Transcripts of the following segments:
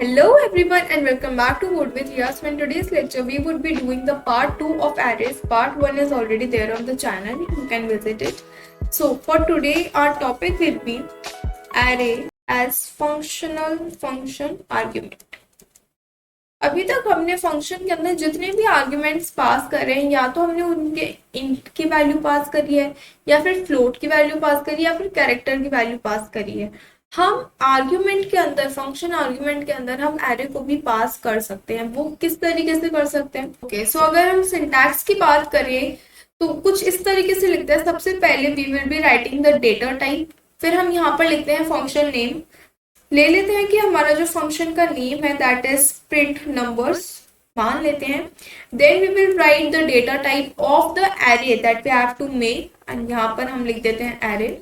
Hello everyone and welcome back to Code with Yas. In today's lecture we would be doing the part 2 of arrays. Part 1 is already there on the channel. You can visit it. So for today our topic will be array as functional function argument. अभी तक हमने function के अंदर जितने भी arguments pass कर रहे हैं या तो हमने उनके इंट की वैल्यू पास करी है या फिर फ्लोट की वैल्यू पास करी है या फिर कैरेक्टर की वैल्यू पास करी है। हम आर्ग्यूमेंट के अंदर फंक्शन आर्ग्यूमेंट के अंदर हम एरे को भी पास कर सकते हैं। वो किस तरीके से कर सकते हैं? ओके, सो अगर हम सिंटैक्स की बात करें तो कुछ इस तरीके से लिखते हैं। सबसे पहले we will be writing the data type, फिर हम यहाँ पर लिखते हैं फंक्शन नेम। ले लेते हैं कि हमारा जो फंक्शन का नेम है दैट इज प्रिंट नंबर्स मान लेते हैं। Then we will write the data type of the array that we have to make and यहाँ पर हम लिख देते हैं एरे।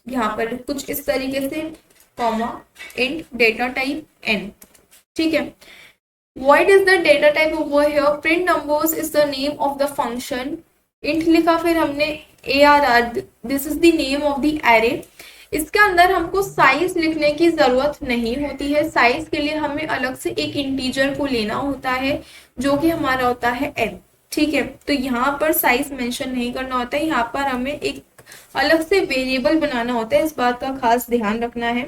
यहाँ पर कुछ इस तरीके से comma int data type n. ठीक है, void is the data type over here, print numbers is the name of the function, int लिखा, फिर हमने arr, this is the name of the array। इसके अंदर हमको साइज लिखने की जरूरत नहीं होती है। साइज के लिए हमें अलग से एक इंटीजर को लेना होता है जो कि हमारा होता है n। ठीक है, तो यहाँ पर साइज मेंशन नहीं करना होता है, यहाँ पर हमें एक अलग से वेरिएबल बनाना होता है। इस बात का खास ध्यान रखना है।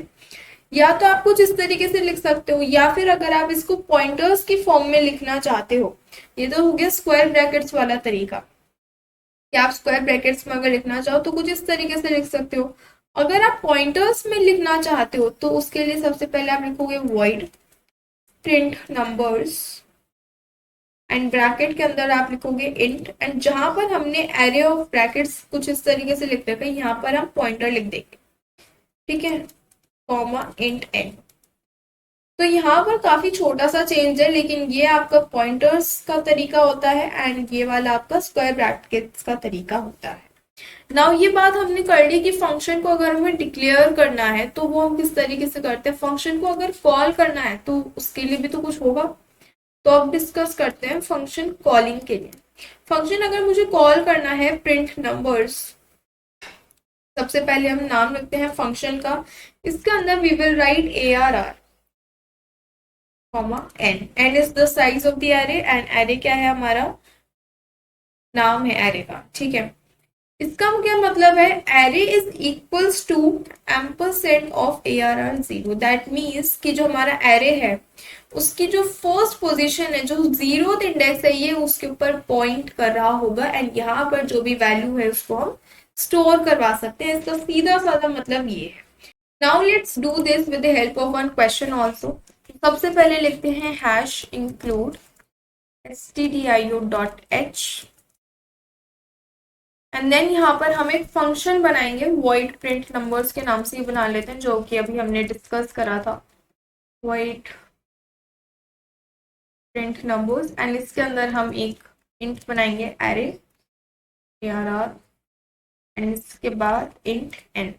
या तो आप कुछ इस तरीके से लिख सकते हो या फिर अगर आप इसको पॉइंटर्स की फॉर्म में लिखना चाहते हो, ये तो हो गया स्क्वायर ब्रैकेट्स वाला तरीका कि आप स्क्वायर ब्रैकेट्स में अगर लिखना चाहो तो कुछ इस तरीके से लिख सकते हो। अगर आप पॉइंटर्स में लिखना चाहते हो तो उसके लिए सबसे पहले आप लिखोगे void print numbers and bracket के अंदर आप लिखोगे int एंड जहां पर हमने एरे ऑफ ब्रैकेट्स कुछ इस तरीके से लिख रखा है यहाँ पर हम पॉइंटर लिख देंगे। ठीक है, कॉमा इंट n। तो यहाँ पर काफी छोटा सा चेंज है, लेकिन ये आपका पॉइंटर्स का तरीका होता है एंड ये वाला आपका स्क्वायर ब्रैकेट्स का तरीका होता है। नाउ ये बात हमने कर ली कि फंक्शन को अगर हमें डिक्लेयर करना है तो वो हम किस तरीके से करते हैं। फंक्शन को अगर कॉल करना है तो उसके लिए भी तो कुछ होगा, तो अब डिस्कस करते हैं फंक्शन कॉलिंग के लिए। फंक्शन अगर मुझे कॉल करना है प्रिंट नंबर्स, सबसे पहले हम नाम लिखते हैं फंक्शन का। इसके अंदर we will write arr comma n। n is the size of the array and array क्या है, हमारा नाम है एरे का। ठीक है, इसका क्या मतलब है, array is equals to ampersand of arr 0। दैट मीन्स कि जो हमारा एरे है उसकी जो फर्स्ट पोजीशन है, जो 0th इंडेक्स है, ये उसके ऊपर पॉइंट कर रहा होगा एंड यहाँ पर जो भी वैल्यू है उसको हम स्टोर करवा सकते हैं। इसका सीधा साधा मतलब ये है। Now let's do this with the help of one question also. सबसे पहले लिखते हैं hash include stdio.h and then यहाँ पर हम एक फंक्शन बनाएंगे void print numbers के नाम से ही बना लेते हैं, जो कि अभी हमने डिस्कस करा था, void print numbers एंड इसके अंदर हम एक int बनाएंगे array arr एंड इसके बाद int n।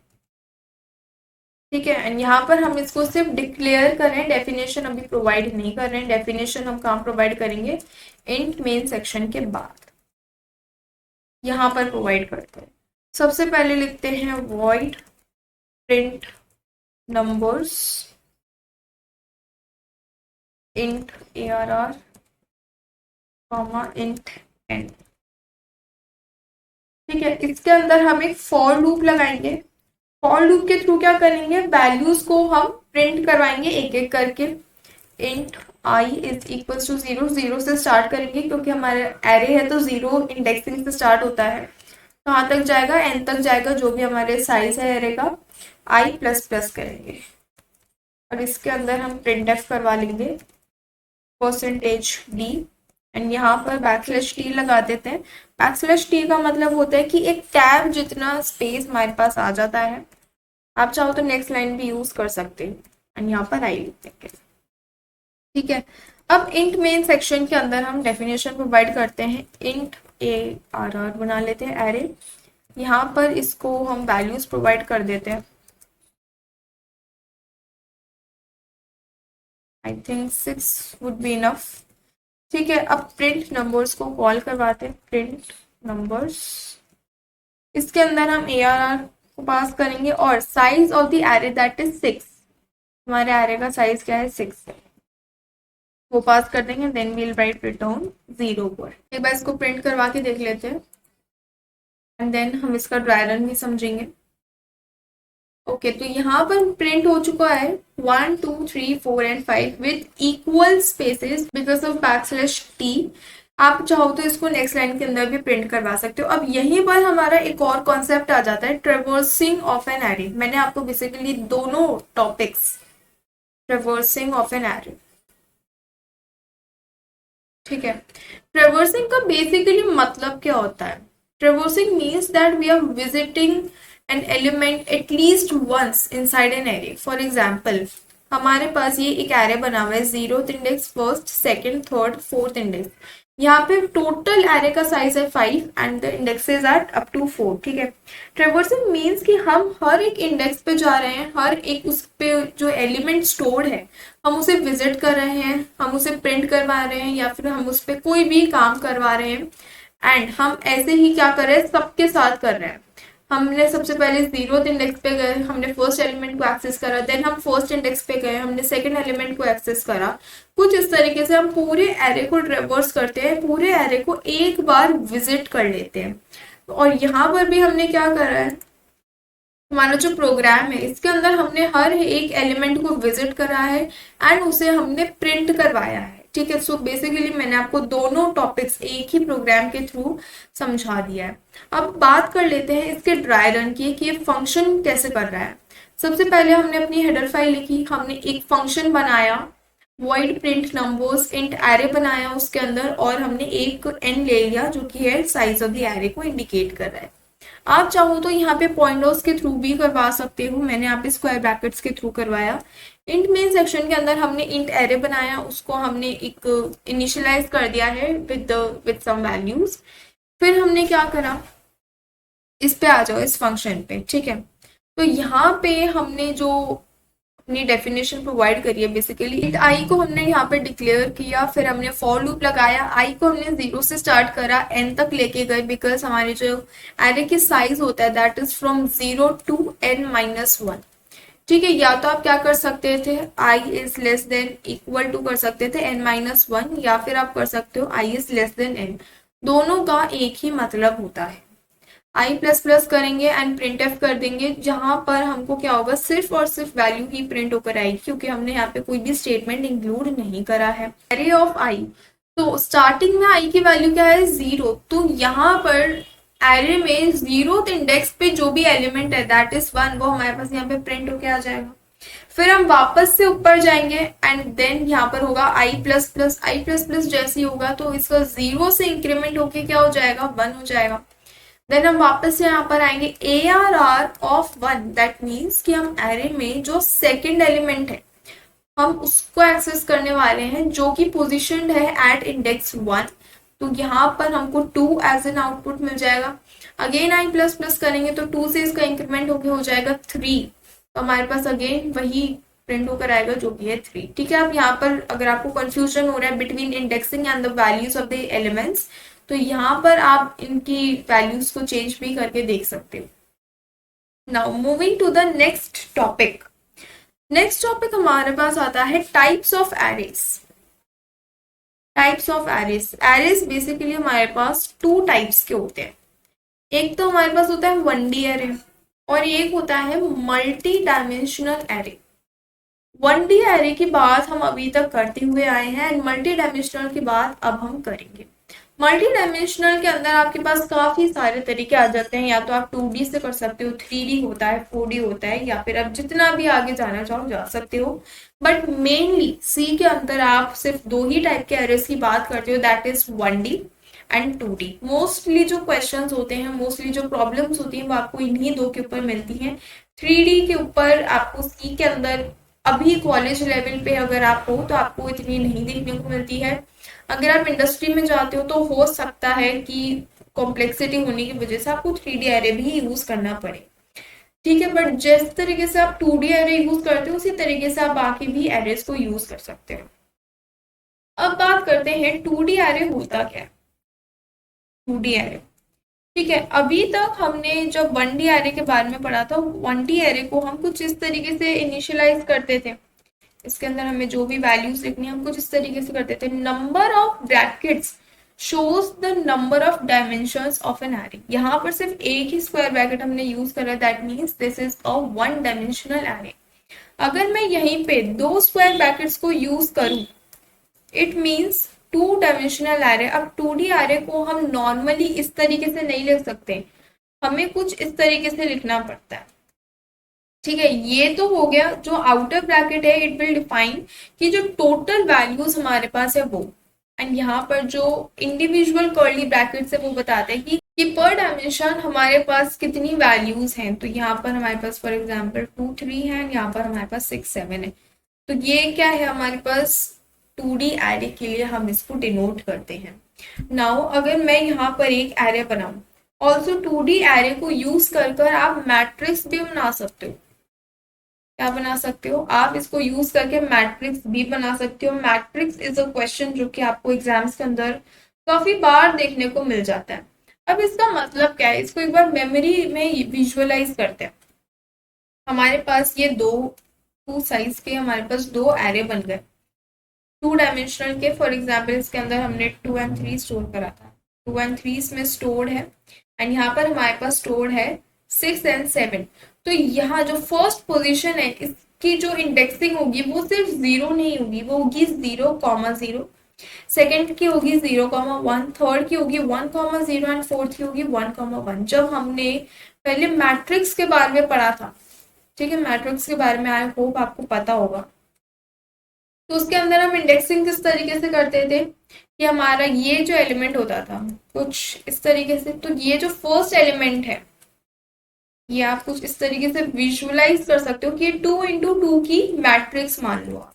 ठीक है, एंड यहाँ पर हम इसको सिर्फ डिक्लेयर कर रहे हैं, डेफिनेशन अभी प्रोवाइड नहीं कर रहे हैं। डेफिनेशन हम कहाँ प्रोवाइड करेंगे, इंट मेन सेक्शन के बाद यहाँ पर प्रोवाइड करते हैं। सबसे पहले लिखते हैं void print numbers int arr comma int n। ठीक है, इसके अंदर हम एक फॉर लूप लगाएंगे। फॉर लूप के थ्रू क्या करेंगे, वैल्यूज को हम प्रिंट करवाएंगे एक एक करके। Int i is equal to 0, 0 से स्टार्ट करेंगे क्योंकि हमारा एरे है तो 0 इंडेक्सिंग से स्टार्ट होता है। कहाँ तक जाएगा, n तक जाएगा, जो भी हमारे साइज है एरे का i प्लस प्लस करेंगे और इसके अंदर हम प्रिंट एफ करवा लेंगे %d एंड यहाँ पर \t लगा देते हैं। \t का मतलब होता है कि एक टैब जितना स्पेस हमारे पास आ जाता है। आप चाहो तो नेक्स्ट लाइन भी यूज कर सकते हैं एंड यहाँ पर आई लिख देंगे। ठीक है, अब इंट मेन सेक्शन के अंदर हम डेफिनेशन प्रोवाइड करते हैं। इंट arr बना लेते हैं एरे, यहाँ पर इसको हम वैल्यूज प्रोवाइड कर देते हैं। I think 6 would be enough. ठीक है, अब प्रिंट नंबर्स को कॉल करवाते हैं। प्रिंट नंबर्स, इसके अंदर हम arr को पास करेंगे और size of the array that is 6। हमारे एरे का साइज क्या है, 6 है। वो पास कर देंगे, देन वील राइट रिटर्न 0 पर। एक बार इसको प्रिंट करवा के देख लेते हैं एंड देन हम इसका ड्राई रन भी समझेंगे। ओके, तो यहाँ पर प्रिंट हो चुका है 1 2 3 4 and 5 with equal spaces because of \t। आप चाहो तो इसको नेक्स्ट लाइन के अंदर भी प्रिंट करवा सकते हो। अब यहीं पर हमारा एक और कॉन्सेप्ट आ जाता है, ट्रेवर्सिंग ऑफ एन एरे। मैंने आपको बेसिकली दोनों topics, traversing of an array, ठीक है। ट्रेवर्सिंग का बेसिकली मतलब क्या होता है? Traversing means that we are visiting an element at least once inside an array. For example, हमारे पास ये एक एरे बना हुआ है, 0th index, first, second, third, fourth index. यहाँ पे टोटल एरे का साइज है 5 and the indexes are up to 4, ठीक है। ट्रेवर्सिंग मीन्स कि हम हर एक इंडेक्स पे जा रहे हैं, हर एक उस पे जो एलिमेंट स्टोर्ड है हम उसे विजिट कर रहे हैं, हम उसे प्रिंट करवा रहे हैं या फिर हम उस पर कोई भी काम करवा रहे हैं। एंड हम ऐसे ही क्या कर रहे हैं, सबके साथ कर रहे हैं। हमने सबसे पहले 0th इंडेक्स पे गए, हमने फर्स्ट एलिमेंट को एक्सेस करा, देन हम फर्स्ट इंडेक्स पे गए, हमने सेकंड एलिमेंट को एक्सेस करा। कुछ इस तरीके से हम पूरे एरे को ट्रेवर्स करते हैं, पूरे एरे को एक बार विजिट कर लेते हैं। और यहाँ पर भी हमने क्या करा है, हमारा जो प्रोग्राम है इसके अंदर हमने हर एक एलिमेंट को विजिट करा है एंड उसे हमने प्रिंट करवाया है, ठीक है। सो बेसिकली मैंने आपको दोनों टॉपिक्स एक ही प्रोग्राम के थ्रू समझा दिया है। अब बात कर लेते हैं इसके ड्राई रन की कि ये फंक्शन कैसे कर रहा है। सबसे पहले हमने अपनी हेडर फाइल लिखी, हमने एक फंक्शन बनाया, void print numbers int array बनाया उसके अंदर, और हमने एक n ले लिया जो कि है साइज ऑफ द एरे को इंडिकेट कर रहा है। आप चाहो तो यहाँ पे पॉइंटर्स के थ्रू भी करवा सकते हो, मैंने यहाँ पे स्क्वायर ब्रैकेट्स के थ्रू करवाया। इंट मेन सेक्शन के अंदर हमने इंट एरे बनाया, उसको हमने एक इनिशियलाइज कर दिया है विद सम वैल्यूज। फिर हमने क्या करा, इस पे आ जाओ, इस फंक्शन पे, ठीक है। तो यहाँ पे हमने जो अपनी डेफिनेशन प्रोवाइड करी है, बेसिकली आई को हमने यहाँ पे डिक्लेयर किया, फिर हमने फॉर लूप लगाया, आई को हमने 0 से स्टार्ट करा, एन तक लेके गए, बिकॉज हमारे जो एरे की साइज होता है that is from 0 to n-1, ठीक है। या तो आप क्या कर सकते थे, I is less than equal to कर सकते थे n-1, या फिर आप कर सकते हो आई इज लेस देन n। दोनों का एक ही मतलब होता है। आई प्लस प्लस करेंगे एंड प्रिंट एफ कर देंगे, जहां पर हमको क्या होगा, सिर्फ और सिर्फ वैल्यू ही प्रिंट होकर आएगी, क्योंकि हमने यहाँ पे कोई भी स्टेटमेंट इंक्लूड नहीं करा है। एरे ऑफ आई, तो स्टार्टिंग में आई की वैल्यू क्या है, 0, तो यहाँ पर एरे में 0th इंडेक्स पे जो भी एलिमेंट है दैट इज 1, वो हमारे पास यहाँ पे प्रिंट होके आ जाएगा। फिर हम वापस से ऊपर जाएंगे एंड देन यहाँ पर होगा आई प्लस प्लस, आई प्लस प्लस जैसे ही होगा तो इसका 0 से इंक्रीमेंट होके क्या हो जाएगा, 1 हो जाएगा। देन हम वापस से यहाँ पर आएंगे ARR ऑफ 1, दैट मीन्स कि हम एरे में जो सेकंड एलिमेंट है हम उसको एक्सेस करने वाले हैं जो कि पोजीशनड है एट इंडेक्स 1, तो यहाँ पर हमको 2 एज एन आउटपुट मिल जाएगा। अगेन आई प्लस प्लस करेंगे तो 2 से इसका इंक्रीमेंट होके हो जाएगा 3, तो हमारे पास अगेन वही प्रिंट होकर आएगा जो कि है 3, ठीक है। अब यहाँ पर अगर आपको कंफ्यूजन हो रहा है between indexing and the values of the elements, तो यहाँ पर आप इनकी वैल्यूज को चेंज भी करके देख सकते हो। Now moving to the next topic. Next topic हमारे पास आता है types of arrays. Types of arrays, arrays basically हमारे पास 2 टाइप्स के होते हैं। एक तो हमारे पास होता है 1D एरे और एक होता है multi dimensional array. 1D array की बात हम अभी तक करते हुए आए हैं एंड मल्टी डायमेंशनल की बात अब हम करेंगे। मल्टी डायमेंशनल के अंदर आपके पास काफी सारे तरीके आ जाते हैं, या तो आप 2D से कर सकते हो, 3D होता है, 4D होता है, या फिर आप जितना भी आगे जाना चाहो जा सकते हो। बट मेनली सी के अंदर आप सिर्फ 2 ही टाइप के एरेज की बात करते हो, that is 1D and 2D। Mostly जो क्वेश्चंस होते हैं, मोस्टली जो प्रॉब्लम्स होती हैं वो आपको इन्हीं 2 के ऊपर मिलती हैं। 3D के ऊपर आपको सी के अंदर अभी कॉलेज लेवल पे अगर आप हो तो आपको इतनी नहीं देखने को मिलती है। अगर आप इंडस्ट्री में जाते हो तो हो सकता है कि कॉम्प्लेक्सिटी होने की वजह से आपको 3D एरे भी यूज करना पड़े, ठीक है। बट जिस तरीके से आप 2D एरे यूज करते हो उसी तरीके से आप बाकी भी एरेज को यूज कर सकते हो। अब बात करते हैं 2D एरे होता क्या है। 2D एरे, ठीक है। अभी तक हमने जब 1D एरे के बारे में पढ़ा था, 1D एरे को हम कुछ इस तरीके से इनिशियलाइज करते थे। इसके अंदर हमें जो भी वैल्यूज लिखनी है हम कुछ इस तरीके से करते थे, number of brackets shows the number of dimensions of an array। यहाँ पर सिर्फ एक ही स्क्वायर ब्रैकेट हमने यूज करा, that means this is a one dimensional array। अगर मैं यहीं पे दो स्क्वायर ब्रैकेट्स को यूज करूं, it means two dimensional array। अब 2D array को हम नॉर्मली इस तरीके से नहीं लिख सकते, हमें कुछ इस तरीके से लिखना पड़ता है, ठीक है। ये तो हो गया जो आउटर ब्रैकेट है, इट विल डिफाइन कि जो टोटल वैल्यूज हमारे पास है वो, एंड यहाँ पर जो इंडिविजुअल कर्ली ब्रैकेट्स है वो बताते हैं कि पर डायमेंशन हमारे पास कितनी वैल्यूज हैं। तो यहाँ पर हमारे पास फॉर एग्जांपल 2 3 है, यहाँ पर हमारे पास 6 7 है। तो ये क्या है हमारे पास 2D एरे के लिए हम इसको डिनोट करते हैं। नाउ अगर मैं यहाँ पर एक एरे बनाऊं, ऑल्सो 2D एरे को यूज कर आप मैट्रिक्स भी बना सकते हो। क्या बना सकते हो आप? इसको यूज करके मैट्रिक्स भी बना सकते हो। मैट्रिक्स इज अ क्वेश्चन जो कि आपको एग्जाम्स के अंदर काफी बार देखने को मिल जाता है। अब इसका मतलब क्या है, इसको एक बार मेमोरी में विजुअलाइज करते हैं। हमारे पास ये टू साइज के हमारे पास दो एरे बन गए, 2 डायमेंशनल के। फॉर एग्जाम्पल इसके अंदर हमने 2 and 3 स्टोर करा था, 2 and 3 इसमें स्टोर्ड है, एंड यहाँ पर हमारे पास स्टोर्ड है 6 and 7। तो यहाँ जो फर्स्ट पोजीशन है इसकी जो इंडेक्सिंग होगी वो सिर्फ 0 नहीं होगी, वो होगी 0,0। सेकेंड की होगी 0,1, थर्ड की होगी 1,0 एंड फोर्थ की होगी 1,1। जब हमने पहले मैट्रिक्स के बारे में पढ़ा था, ठीक है, मैट्रिक्स के बारे में आई होप आपको पता होगा, तो उसके अंदर हम इंडेक्सिंग किस तरीके से करते थे कि हमारा ये जो एलिमेंट होता था कुछ इस तरीके से, तो ये जो फर्स्ट एलिमेंट है ये आप कुछ इस तरीके से विजुअलाइज कर सकते हो कि 2 into 2 की मैट्रिक्स मान लो आप,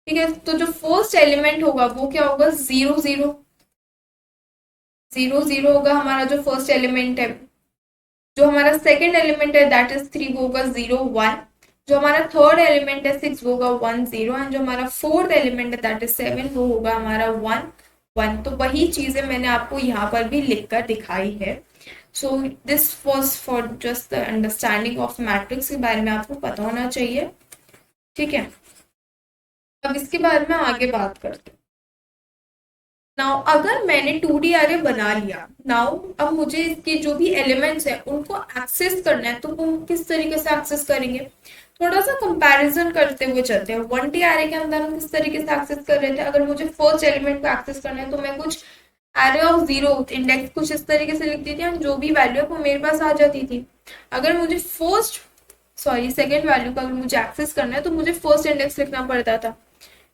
ठीक है। तो जो फर्स्ट एलिमेंट होगा वो क्या होगा 0 0 0 0 होगा हमारा जो फर्स्ट एलिमेंट है। जो हमारा सेकेंड एलिमेंट है दैट इज 3 वो होगा 0 1। जो हमारा थर्ड एलिमेंट है 6 वो होगा 1 0, एंड जो हमारा फोर्थ एलिमेंट है दैट इज 7 वो होगा हमारा 1 1। तो वही चीजें मैंने आपको यहाँ पर भी लिखकर दिखाई है। So this was for just the understanding of matrix के बारे में आपको पता होना चाहिए, ठीक है। अब इसके बारे में आगे बात करते हैं। नाउ अगर मैंने 2D array बना लिया, नाउ अब मुझे इसके जो भी एलिमेंट्स है उनको एक्सेस करना है, तो वो किस तरीके से एक्सेस करेंगे? थोड़ा सा कंपैरिजन करते हुए चलते हैं। 1D array के अंदर हम किस तरीके से एक्सेस कर रहे थे, अगर मुझे फर्स्ट एलिमेंट को एक्सेस करना है तो मैं कुछ एरे ऑफ 0 इंडेक्स कुछ इस तरीके से लिखती थी, और जो भी वैल्यू है वो मेरे पास आ जाती थी। अगर मुझे सेकेंड वैल्यू का अगर मुझे एक्सेस करना है तो मुझे फर्स्ट इंडेक्स लिखना पड़ता था।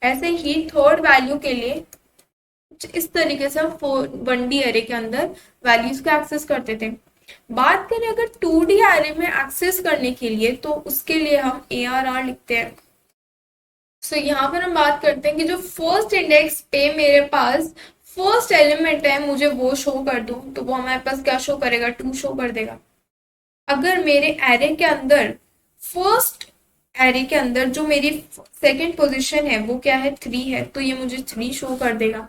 ऐसे ही थर्ड वैल्यू के लिए इस तरीके से हम 1D array के अंदर वैल्यूज को एक्सेस करते थे। बात करें अगर 2D array में एक्सेस करने के लिए, तो उसके लिए हम ARR लिखते हैं। सो यहाँ पर हम बात करते हैं कि जो फर्स्ट इंडेक्स पे मेरे पास फर्स्ट एलिमेंट है मुझे वो शो कर दूं, तो वो हमारे पास क्या शो करेगा? 2 शो कर देगा। अगर मेरे एरे के अंदर फर्स्ट एरे के अंदर जो मेरी सेकंड पोजीशन है वो क्या है 3 है, तो ये मुझे 3 शो कर देगा।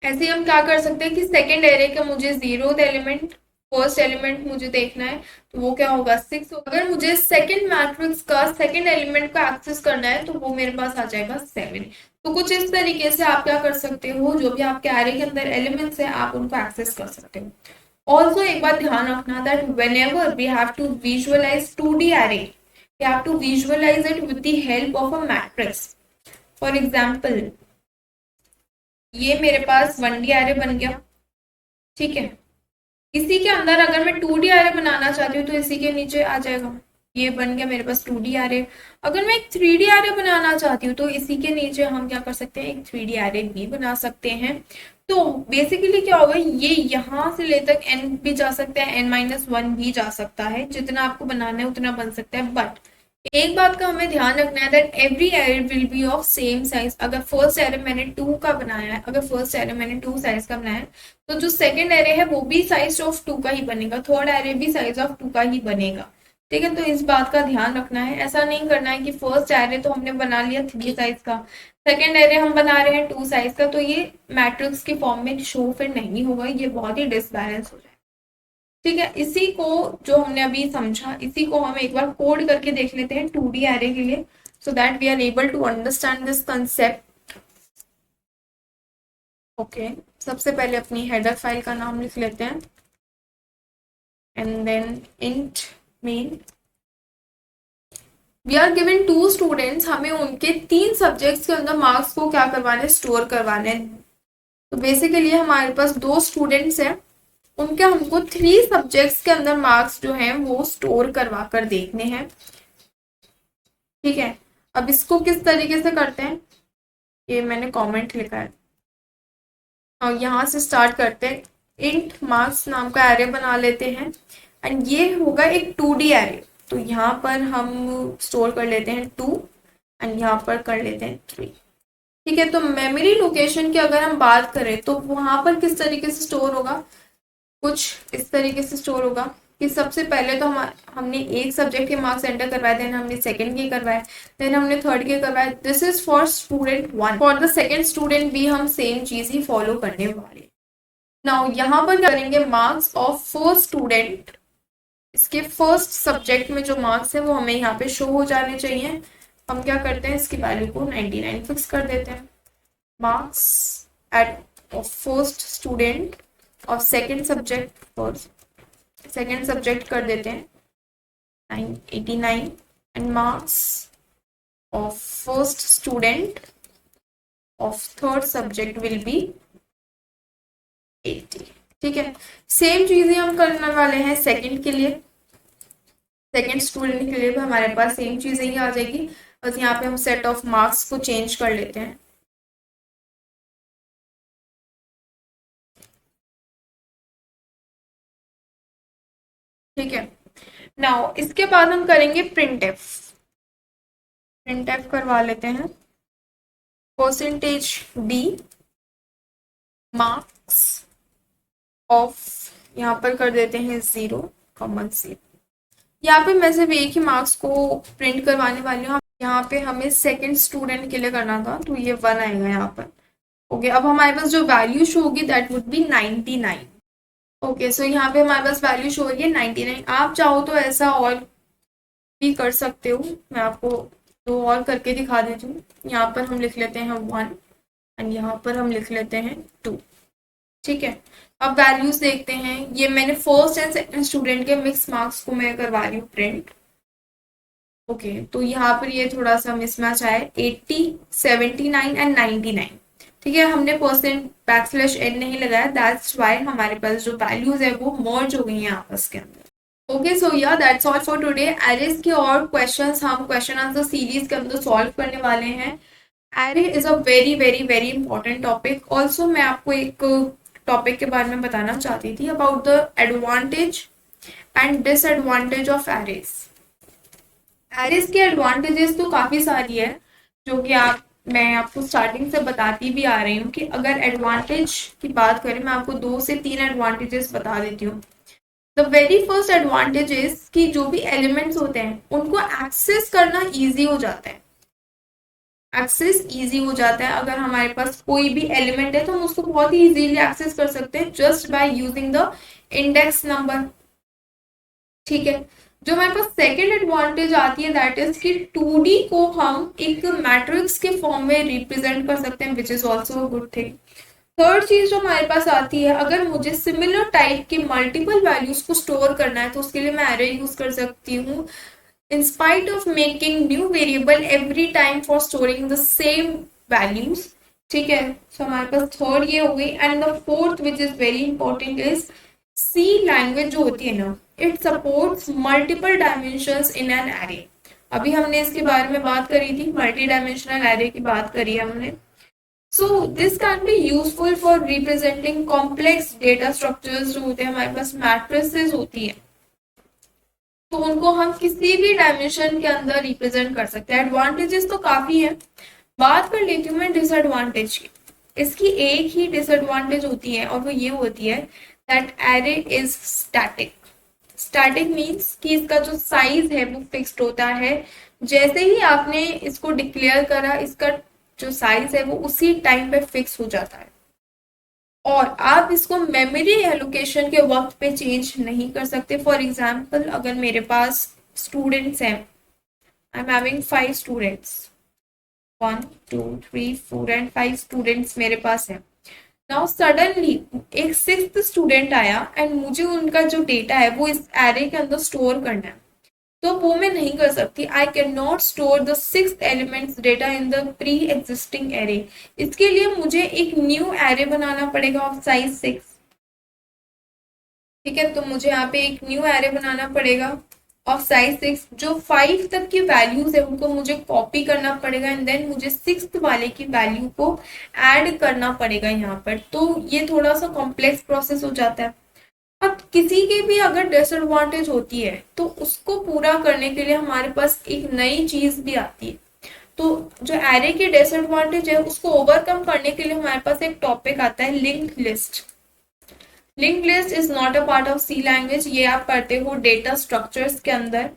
ऐसे हम क्या कर सकते हैं कि सेकंड एरे का मुझे 0th एलिमेंट फर्स्ट एलिमेंट मुझे देखना है, तो वो क्या होगा 6। अगर मुझे सेकंड मैट्रिक्स का सेकंड एलिमेंट का एक्सेस करना है तो वो मेरे पास आ जाएगा 7। तो कुछ इस तरीके से आप क्या कर सकते हो, जो भी आपके एरे के अंदर एलिमेंट्स है आप उनको एक्सेस कर सकते हो। ऑल्सो एक बात ध्यान रखना that whenever we have to visualise 2D array, we have to visualize it with the help of a matrix. For example, ये मेरे पास 1D array बन गया, ठीक है। इसी के अंदर अगर मैं 2D array बनाना चाहती हूँ तो इसी के नीचे आ जाएगा, ये बन गया मेरे पास 2D array। अगर मैं एक 3D array बनाना चाहती हूँ तो इसी के नीचे हम क्या कर सकते हैं, एक 3D array भी बना सकते हैं। तो बेसिकली क्या होगा, ये यहाँ से ले तक n भी जा सकता है, n-1 भी जा सकता है, जितना आपको बनाना है उतना बन सकता है। बट एक बात का हमें ध्यान रखना है that every array will be of same size. अगर फर्स्ट एरे मैंने 2 का बनाया है, अगर फर्स्ट एरे मैंने 2 साइज का बनाया है, तो जो सेकंड एरे है वो भी साइज ऑफ 2 का ही बनेगा, थर्ड एरे भी साइज ऑफ 2 का ही बनेगा, ठीक है। तो इस बात का ध्यान रखना है। ऐसा नहीं करना है कि फर्स्ट एरे तो हमने बना लिया 3 साइज का, सेकेंड एरे हम बना रहे हैं 2 साइज का, तो ये मैट्रिक्स की फॉर्म में शो फिर नहीं होगा, ये बहुत ही डिसबैलेंस हो जाएगा, ठीक है। इसी को जो हमने अभी समझा, इसी को हम एक बार कोड करके देख लेते हैं 2D array के लिए। so that we are able to understand this concept. Okay सबसे पहले अपनी हेडर फाइल का नाम लिख लेते हैं and then int main we are given 2 students, हमें उनके 3 सब्जेक्ट्स के अंदर मार्क्स को क्या करवाने, स्टोर करवाने। तो बेसिकली हमारे पास 2 स्टूडेंट्स हैं, उनके हमको 3 सब्जेक्ट्स के अंदर मार्क्स जो हैं वो स्टोर करवा कर देखने हैं। ठीक है, अब इसको किस तरीके से करते हैं, ये मैंने कमेंट लिखा है और यहाँ से स्टार्ट करते हैं। इंट मार्क्स नाम का एरे बना लेते हैं एंड ये होगा एक 2D एरे। तो यहाँ पर हम स्टोर कर लेते हैं 2 एंड यहाँ पर कर लेते हैं 3। ठीक है, तो मेमोरी लोकेशन की अगर हम बात करें तो वहां पर किस तरीके से स्टोर होगा, कुछ इस तरीके से स्टोर होगा कि सबसे पहले तो हमने एक सब्जेक्ट के मार्क्स एंटर करवाए, देन हमने सेकंड के करवाए, देन हमने थर्ड के करवाए। This is for student 1। For the second student भी हम सेम चीज ही फॉलो करने वाले। नाउ यहाँ पर क्या करेंगे, मार्क्स ऑफ फर्स्ट स्टूडेंट, इसके फर्स्ट सब्जेक्ट में जो मार्क्स है वो हमें यहाँ पे शो हो जाने चाहिए। हम क्या करते हैं, इसकी वैल्यू को 99 फिक्स कर देते हैं। मार्क्स एट फर्स्ट स्टूडेंट और second subject, first second subject कर देते हैं 89 and marks of first student of third subject will be 80। ठीक है, सेम चीजें हम करने वाले हैं सेकंड के लिए। सेकंड स्टूडेंट के लिए भी हमारे पास सेम चीजें ही आ जाएगी, बस यहाँ पे हम सेट ऑफ मार्क्स को चेंज कर लेते हैं। ठीक है, नाउ इसके बाद हम करेंगे प्रिंट एफ। प्रिंट एफ करवा लेते हैं परसेंटेज डी मार्क्स ऑफ, यहाँ पर कर देते हैं 0,0। यहाँ पे मैं सिर्फ एक ही मार्क्स को प्रिंट करवाने वाली हूँ। यहाँ पे हमें सेकंड स्टूडेंट के लिए करना था तो ये 1 आएगा यहाँ पर। ओके, अब हमारे पास जो वैल्यू शो होगी दैट वुड बी 99। ओके, सो यहाँ पे हमारे पास वैल्यू शो होगी 99। आप चाहो तो ऐसा और भी कर सकते हो, मैं आपको 2 और करके दिखा देती हूँ। यहाँ पर हम लिख लेते हैं 1 एंड यहाँ पर हम लिख लेते हैं 2। ठीक है, अब वैल्यूज देखते हैं। ये मैंने फर्स्ट एंड सेकंड स्टूडेंट के मिक्स मार्क्स को मैं करवा रही हूँ प्रिंट। ओके, तो यहाँ पर ये थोड़ा सा मिसमैच आया, 80, 79 एंड 99। ठीक है, हमने परसेंट बैकस्लैश एन नहीं लगाया, दैट्स व्हाई हमारे पास जो वैल्यूज है वो मर्ज हो गई हैं आपस के अंदर। ओके, सो या that's all for today. Arrays के और क्वेश्चंस हम क्वेश्चन आंसर सीरीज के अंदर सॉल्व करने वाले हैं। Array is a very very very important topic. Also मैं आपको एक टॉपिक के बारे में बताना चाहती थी about the advantage and disadvantage of arrays. Arrays के एडवांटेजेस तो काफी सारी है जो कि मैं आपको स्टार्टिंग से बताती भी आ रही हूँ कि अगर एडवांटेज की बात करें, मैं आपको 2 से 3 एडवांटेजेस बता देती हूँ। The very first advantage is कि जो भी एलिमेंट्स होते हैं उनको एक्सेस करना ईजी हो जाता है। एक्सेस ईजी हो जाता है, अगर हमारे पास कोई भी एलिमेंट है तो हम उसको बहुत ही इजीली एक्सेस कर सकते हैं just by using the index number. ठीक है, जो हमारे पास सेकेंड एडवांटेज आती है दैट इज कि 2D को हम एक मैट्रिक्स के फॉर्म में रिप्रेजेंट कर सकते हैं, which is also a good thing. Third चीज जो हमारे पास आती है, अगर मुझे सिमिलर टाइप के मल्टीपल वैल्यूज को स्टोर करना है तो उसके लिए मैं एरे यूज कर सकती हूँ in spite of making new variable every time for storing the same values। ठीक है, so हमारे पास थर्ड ये हो गई। And the fourth which is very important is C language जो होती है ना, it supports multiple dimensions in an array. अभी हमने इसके बारे में बात करी थी, मल्टी डायमेंशनल एरे की बात करी है हमने। So this can be useful for representing complex data structures जो होते हैं, हमारे पास मैट्रिसेस होती है तो उनको हम किसी भी डायमेंशन के अंदर रिप्रेजेंट कर सकते हैं। एडवांटेजेस तो काफी है, बात कर लेती हूँ मैं डिसएडवांटेज की। इसकी एक ही डिसएडवांटेज होती है और वो ये होती है that array is static. Static means कि इसका जो साइज है वो फिक्स्ड होता है। जैसे ही आपने इसको डिक्लेयर करा, इसका जो साइज है वो उसी टाइम पे फिक्स हो जाता है और आप इसको मेमोरी एलोकेशन के वक्त पे चेंज नहीं कर सकते। फॉर एग्जाम्पल, अगर मेरे पास स्टूडेंट्स हैं I am having 5 students, 1 2 3 4 and 5 students मेरे पास है। नाउ सडनली एक सिक्स्थ स्टूडेंट आया एंड मुझे उनका जो डेटा है वो इस एरे के अंदर स्टोर करना है, तो वो मैं नहीं कर सकती। I can not store the six elements data in the pre existing array. इसके लिए मुझे एक न्यू एरे बनाना पड़ेगा ऑफ साइज 6। ठीक है, तो मुझे यहाँ पे एक न्यू एरे बनाना पड़ेगा ऑफ साइज 6। जो 5 तक की वैल्यूज है उनको मुझे कॉपी करना पड़ेगा एंड देन मुझे 6th वाले की वैल्यू को ऐड करना पड़ेगा यहाँ पर। तो ये थोड़ा सा कॉम्प्लेक्स प्रोसेस हो जाता है। अब किसी की भी अगर डिसएडवांटेज होती है तो उसको पूरा करने के लिए हमारे पास एक नई चीज भी आती है। तो जो एरे की डिसएडवांटेज है उसको ओवरकम करने के लिए हमारे पास एक टॉपिक आता है linked list. Linked list is not a part of C language, ये आप पढ़ते हो डेटा स्ट्रक्चर्स के अंदर।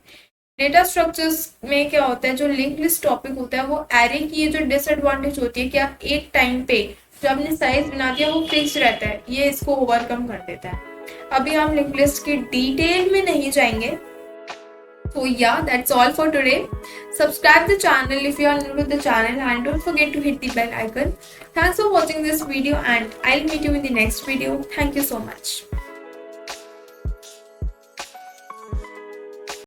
डेटा स्ट्रक्चर्स में क्या होता है, जो लिंक्ड लिस्ट टॉपिक होता है वो एरे की ये जो डिसएडवांटेज होती है कि आप एक टाइम पे जो आपने साइज बना दिया वो फिक्स रहता है, ये इसको ओवरकम कर देता है। अभी हम लिंक्ड लिस्ट की डिटेल में नहीं जाएंगे। So yeah, that's all for today. Subscribe the channel if you are new to the channel and don't forget to hit the bell icon. Thanks for watching this video and I'll meet you in the next video. Thank you so much.